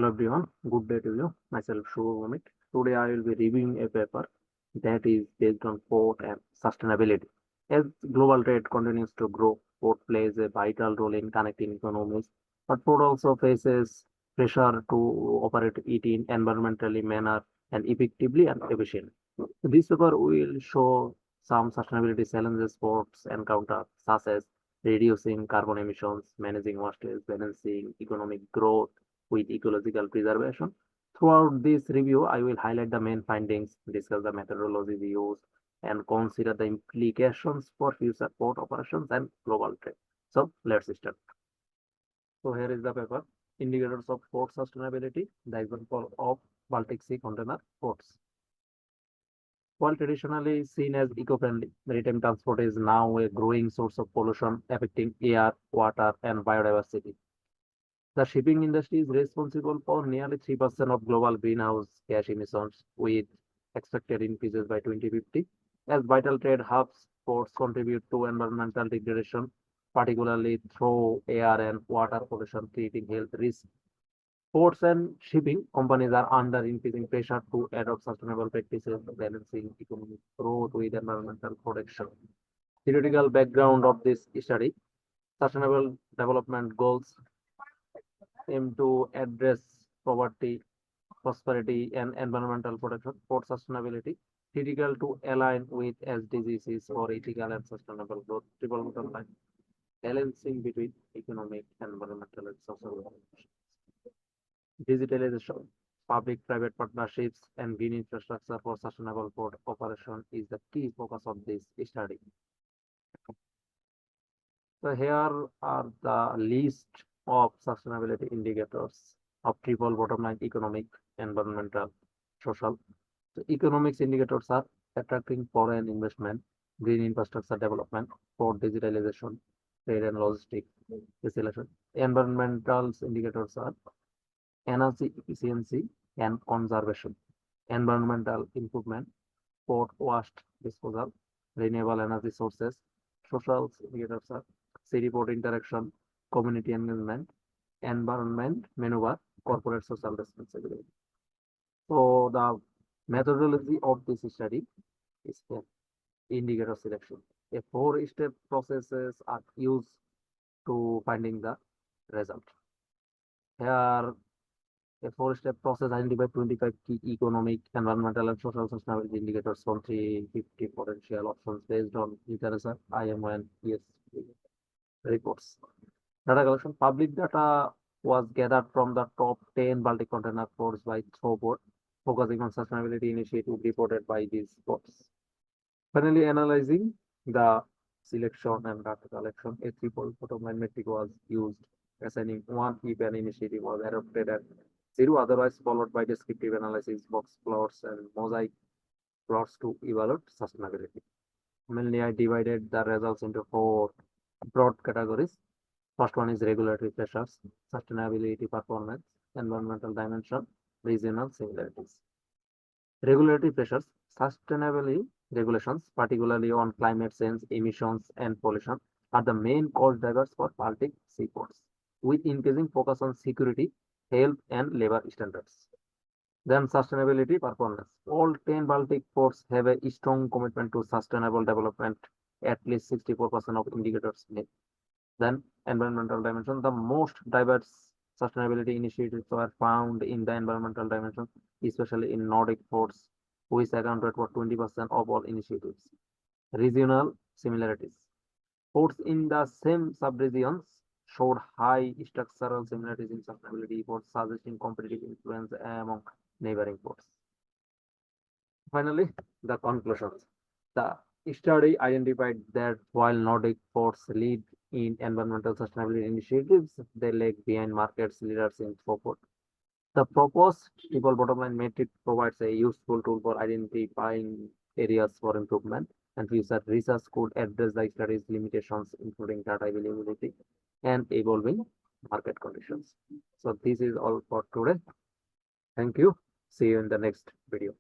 Hello everyone, good day to you. Myself Shubhamit. Today I will be reviewing a paper that is based on port and sustainability. As global trade continues to grow, port plays a vital role in connecting economies, but port also faces pressure to operate it in environmentally manner and effectively and efficiently. This paper will show some sustainability challenges ports encounter, such as reducing carbon emissions, managing wastage, balancing economic growth with ecological preservation. Throughout this review, I will highlight the main findings, discuss the methodologies used, and consider the implications for future port operations and global trade. So let's start. So here is the paper, Indicators of Port Sustainability, the example of Baltic Sea container ports. While traditionally seen as eco-friendly, maritime transport is now a growing source of pollution affecting air, water, and biodiversity. The shipping industry is responsible for nearly 3% of global greenhouse gas emissions, with expected increases by 2050. As vital trade hubs, ports contribute to environmental degradation, particularly through air and water pollution, creating health risks. Ports and shipping companies are under increasing pressure to adopt sustainable practices, balancing economic growth with environmental protection. Theoretical background of this study: Sustainable Development Goals aim to address poverty, prosperity, and environmental protection. Port sustainability, critical to align with SDGs for ethical and sustainable growth. Triple bottom line, balancing between economic, environmental, and social. Digitalization, public-private partnerships, and green infrastructure for sustainable port operation is the key focus of this study. So here are the list of sustainability indicators of triple bottom line: economic, environmental, social. So economics indicators are attracting foreign investment, green infrastructure development, port digitalization, trade and logistics, deceleration. Environmental indicators are energy efficiency and conservation, environmental improvement, port waste disposal, renewable energy sources. Social indicators are sea-port interaction, community engagement, environment maneuver, corporate social responsibility. So the methodology of this study is here. Indicator selection. A four-step processes are used to finding the result. Here, a four-step process identified 25 key economic, environmental, and social sustainability indicators from 350 potential options based on literature, IMO, and ESG reports. Data collection. Public data was gathered from the top 10 Baltic container ports by Throughport, focusing on sustainability initiatives reported by these ports. Finally, analyzing the selection and data collection, a triple bottom line metric was used, assigning 1 if an initiative was adopted and 0 otherwise, followed by descriptive analysis, box plots, and mosaic plots to evaluate sustainability. Mainly, I divided the results into 4 broad categories. First one is regulatory pressures, sustainability performance, environmental dimension, regional similarities. Regulatory pressures, sustainability regulations, particularly on climate change, emissions, and pollution, are the main cost drivers for Baltic sea ports, with increasing focus on security, health, and labor standards. Then sustainability performance. All 10 Baltic ports have a strong commitment to sustainable development, at least 64% of indicators meet. Then environmental dimension. The most diverse sustainability initiatives are found in the environmental dimension, especially in Nordic ports, which accounted for 20% of all initiatives. Regional similarities. Ports in the same subregions showed high structural similarities in sustainability reports, suggesting competitive influence among neighboring ports. Finally, the conclusions. The study identified that while Nordic ports lead in environmental sustainability initiatives, they lag behind markets leaders in throughput. The proposed triple bottom line metric provides a useful tool for identifying areas for improvement, and future research could address the study's limitations, including data availability and evolving market conditions. So this is all for today. Thank you. See you in the next video.